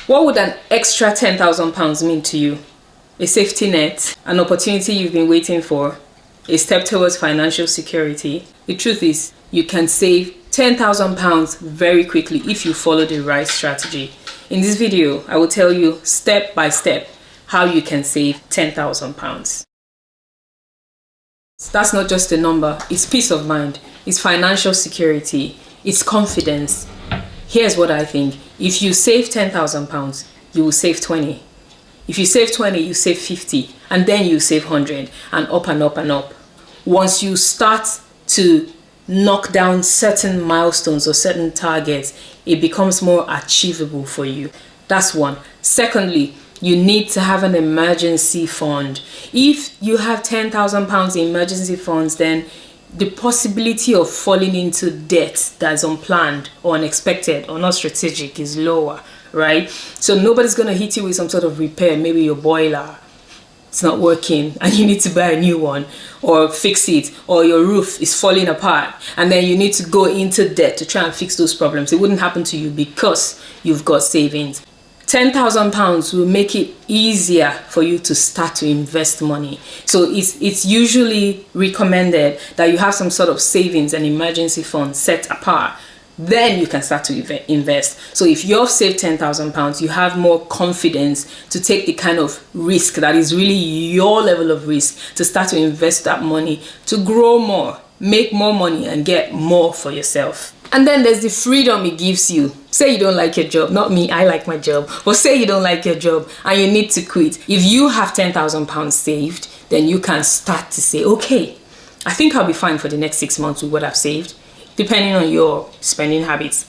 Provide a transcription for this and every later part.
What would an extra £10,000 mean to you? A safety net, an opportunity you've been waiting for, a step towards financial security. The truth is, you can save £10,000 very quickly if you follow the right strategy. In this video, I will tell you step by step how you can save £10,000. That's not just a number, it's peace of mind, it's financial security, it's confidence. Here's what I think. If you save £10,000, you will save 20. If you save 20, you save 50, and then you save 100, and up and up and up. Once you start to knock down certain milestones or certain targets, it becomes more achievable for you. That's one. Secondly, you need to have an emergency fund. If you have £10,000 in emergency funds, then the possibility of falling into debt that's unplanned or unexpected or not strategic is lower, right? So nobody's going to hit you with some sort of repair. Maybe your boiler, it's not working and you need to buy a new one or fix it, or your roof is falling apart and then you need to go into debt to try and fix those problems. It wouldn't happen to you because you've got savings. £10,000 will make it easier for you to start to invest money. So it's usually recommended that you have some sort of savings and emergency fund set apart. Then you can start to invest. So if you've saved £10,000, you have more confidence to take the kind of risk that is really your level of risk, to start to invest that money, to grow more, make more money and get more for yourself. And then there's the freedom it gives you. Say you don't like your job, not me, I like my job, but say you don't like your job and you need to quit. If you have £10,000 saved, then you can start to say, okay, I think I'll be fine for the next 6 months with what I've saved, depending on your spending habits.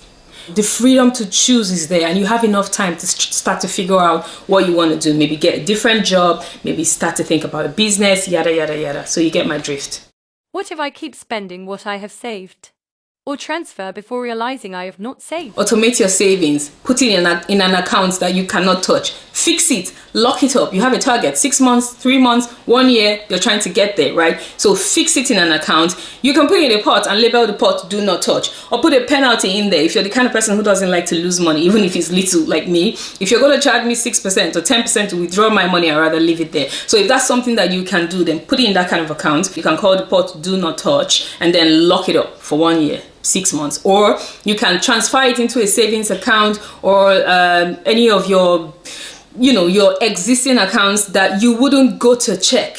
The freedom to choose is there, and you have enough time to start to figure out what you want to do. Maybe get a different job, maybe start to think about a business, yada, yada, yada. So you get my drift. What if I keep spending what I have saved? Or transfer before realizing I have not saved? Automate your savings. Put it in an account that you cannot touch. Fix it. Lock it up. You have a target. 6 months, 3 months, 1 year. You're trying to get there, right? So fix it in an account. You can put it in a pot and label the pot do not touch. Or put a penalty in there if you're the kind of person who doesn't like to lose money, even if it's little like me. If you're going to charge me 6% or 10% to withdraw my money, I'd rather leave it there. So if that's something that you can do, then put it in that kind of account. You can call the pot do not touch and then lock it up for 1 year. 6 months, or you can transfer it into a savings account or any of your existing accounts that you wouldn't go to check.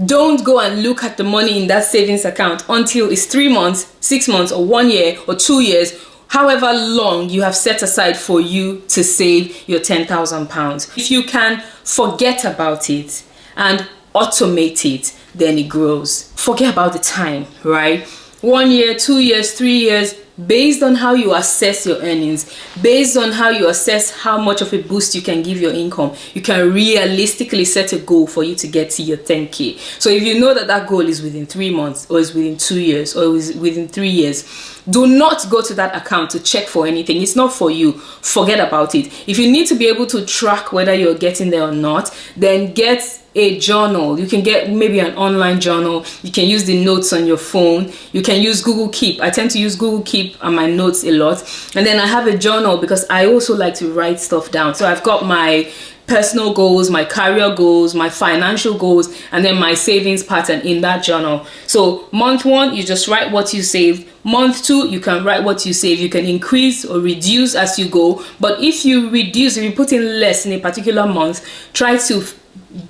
Don't go and look at the money in that savings account until it's 3 months, 6 months, or 1 year, or 2 years, however long you have set aside for you to save your £10,000. If you can forget about it and automate it, then it grows. Forget about the time, right? 1 year, 2 years, 3 years, based on how you assess your earnings, based on how you assess how much of a boost you can give your income, you can realistically set a goal for you to get to your 10K. So if you know that that goal is within 3 months, or is within 2 years, or is within 3 years, do not go to that account to check for anything. It's not for you. Forget about it. If you need to be able to track whether you're getting there or not, then get a journal. You can get maybe an online journal. You can use the notes on your phone. You can use Google Keep. I tend to use Google Keep and my notes a lot. And then I have a journal because I also like to write stuff down. So I've got my personal goals, my career goals, my financial goals, and then my savings pattern in that journal. So month 1, you just write what you saved. Month 2, you can write what you save. You can increase or reduce as you go. But if you reduce, if you put in less in a particular month, try to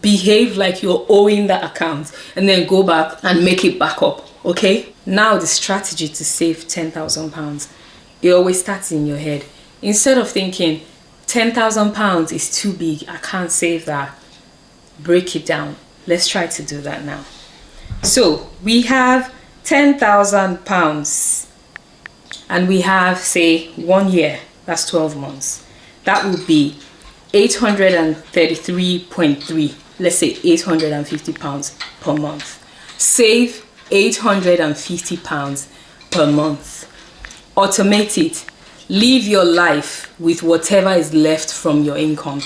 behave like you're owing that account and then go back and make it back up. Okay, now the strategy to save £10,000, it always starts in your head. Instead of thinking £10,000 is too big, I can't save that, break it down. Let's try to do that now. So we have £10,000 and we have, say, 1 year, that's 12 months. That would be 833.3, let's say £850 per month. Save £850 per month. Automate it. Live your life with whatever is left from your income.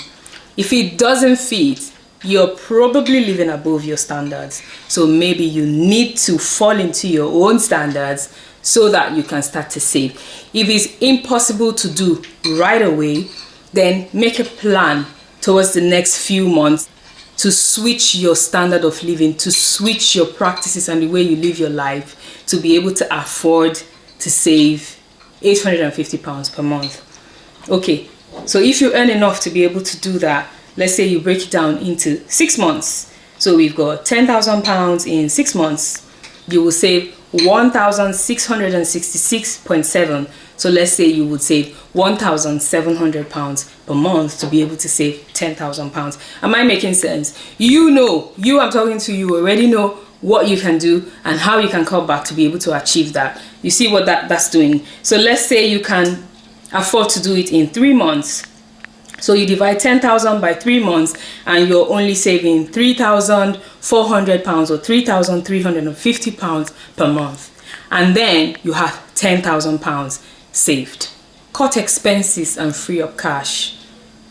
If it doesn't fit, you're probably living above your standards. So maybe you need to fall into your own standards so that you can start to save. If it's impossible to do right away, then make a plan towards the next few months to switch your standard of living, to switch your practices and the way you live your life, to be able to afford to save £850 per month. Okay, so if you earn enough to be able to do that, let's say you break it down into 6 months. So we've got £10,000 in 6 months. You will save 1,666.7. So let's say you would save £1,700 per month to be able to save £10,000. Am I making sense? I'm talking to you already know what you can do and how you can cut back to be able to achieve that. You see what that's doing? So let's say you can afford to do it in 3 months. So you divide 10,000 by 3 months and you're only saving £3,400 or £3,350 per month. And then you have £10,000 saved. Cut expenses and free up cash.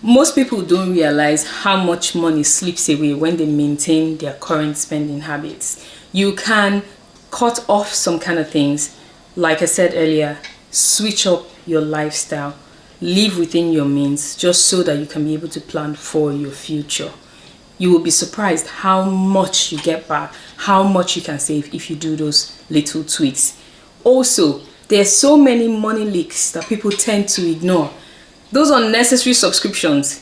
Most people don't realize how much money slips away when they maintain their current spending habits. You can cut off some kind of things. Like I said earlier, switch up your lifestyle. Live within your means just so that you can be able to plan for your future. You will be surprised how much you get back, how much you can save if you do those little tweaks. Also, there's so many money leaks that people tend to ignore. Those unnecessary subscriptions.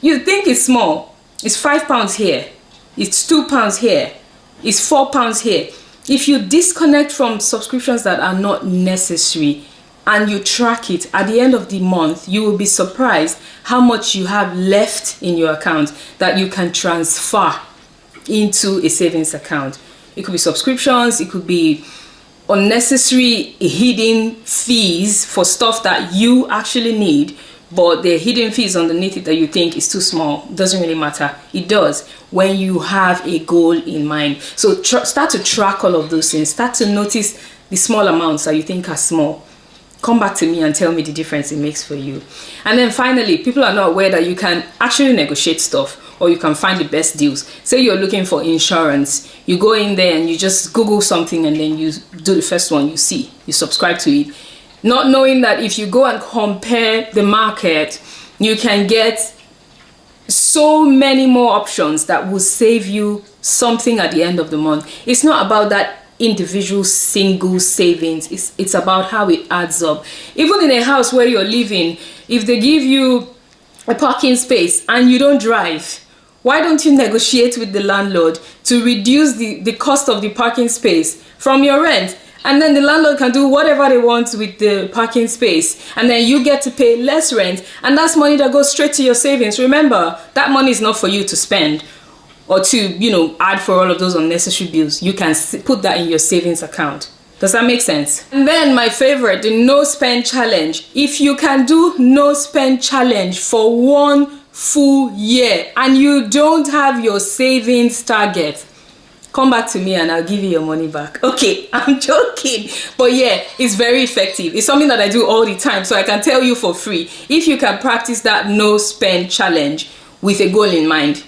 You think it's small. It's £5 here. It's £2 here. It's £4 here. If you disconnect from subscriptions that are not necessary and you track it at the end of the month, you will be surprised how much you have left in your account that you can transfer into a savings account. It could be subscriptions, it could be unnecessary hidden fees for stuff that you actually need, but there are hidden fees underneath it that you think is too small. Doesn't really matter. It does when you have a goal in mind. So start to track all of those things. Start to notice the small amounts that you think are small. Come back to me and tell me the difference it makes for you. And then finally, people are not aware that you can actually negotiate stuff, or you can find the best deals. Say you're looking for insurance, you go in there and you just Google something and then you do the first one you see, you subscribe to it, not knowing that if you go and compare the market, you can get so many more options that will save you something at the end of the month. It's not about that individual single savings. It's about how it adds up. Even in a house where you're living, if they give you a parking space and you don't drive, why don't you negotiate with the landlord to reduce the cost of the parking space from your rent? And then the landlord can do whatever they want with the parking space, and then you get to pay less rent, and that's money that goes straight to your savings. Remember, that money is not for you to spend or to, add for all of those unnecessary bills. You can put that in your savings account. Does that make sense? And then my favorite, the no spend challenge. If you can do no spend challenge for 1 full year and you don't have your savings target, come back to me and I'll give you your money back. Okay, I'm joking. But yeah, it's very effective. It's something that I do all the time, so I can tell you for free. If you can practice that no spend challenge with a goal in mind,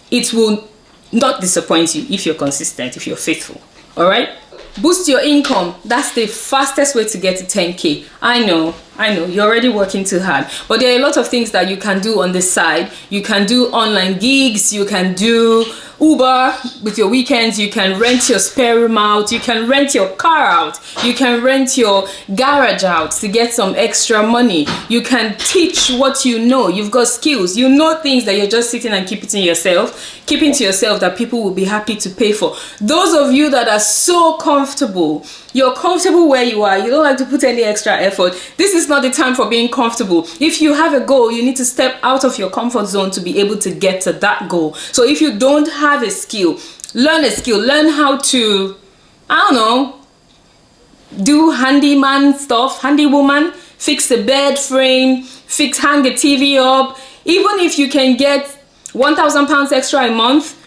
it will not disappoint you if you're consistent, if you're faithful. All right? Boost your income. That's the fastest way to get to 10K. I know, you're already working too hard, but there are a lot of things that you can do on the side. You can do online gigs, you can do Uber with your weekends, you can rent your spare room out, you can rent your car out, you can rent your garage out to get some extra money. You can teach what you know. You've got skills, you know things that you're just sitting and keeping to yourself that people will be happy to pay for. Those of you that are so comfortable, you're comfortable where you are, you don't like to put any extra effort, this is not the time for being comfortable. If you have a goal, you need to step out of your comfort zone to be able to get to that goal. So if you don't have a skill, learn a skill. Learn how to, do handyman stuff, handywoman, fix the bed frame, hang a TV up. Even if you can get £1,000 extra a month,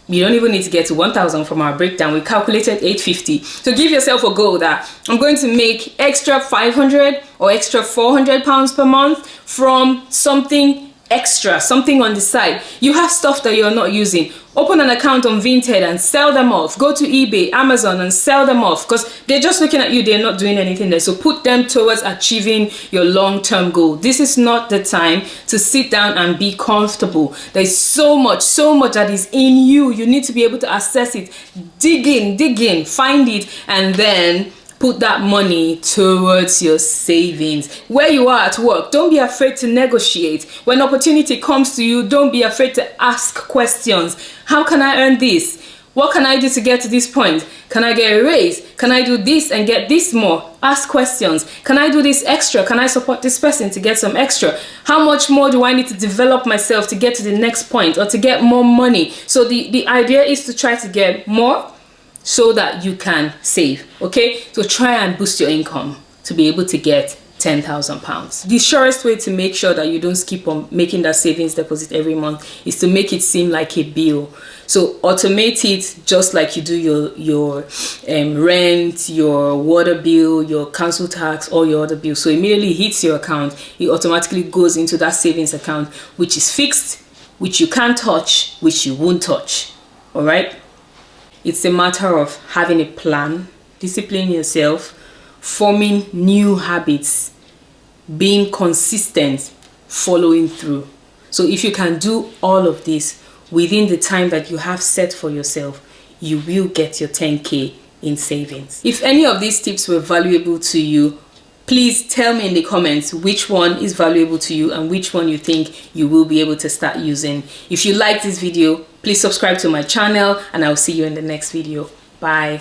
you don't even need to get to 1,000 from our breakdown. We calculated 850. So give yourself a goal that I'm going to make extra 500 or extra £400 per month from something extra, something on the side. You have stuff that you're not using. Open an account on Vinted and sell them off. Go to eBay, Amazon, and sell them off, because they're just looking at you. They're not doing anything there. So put them towards achieving your long-term goal. This is not the time to sit down and be comfortable. There's so much that is in you. You need to be able to access it. Dig in, find it, and then put that money towards your savings. Where you are at work, don't be afraid to negotiate. When opportunity comes to you, don't be afraid to ask questions. How can I earn this? What can I do to get to this point? Can I get a raise? Can I do this and get this more? Ask questions. Can I do this extra? Can I support this person to get some extra? How much more do I need to develop myself to get to the next point or to get more money? So the idea is to try to get more so that you can save. Okay, so try and boost your income to be able to get £10,000. The surest way to make sure that you don't skip on making that savings deposit every month is to make it seem like a bill. So automate it just like you do your rent, your water bill, your council tax, or your other bills. So immediately hits your account, it automatically goes into that savings account, which is fixed, which you can't touch, which you won't touch. All right. It's a matter of having a plan, disciplining yourself, forming new habits, being consistent, following through. So if you can do all of this within the time that you have set for yourself, you will get your 10K in savings. If any of these tips were valuable to you, please tell me in the comments which one is valuable to you and which one you think you will be able to start using. If you like this video, please subscribe to my channel, and I'll see you in the next video. Bye.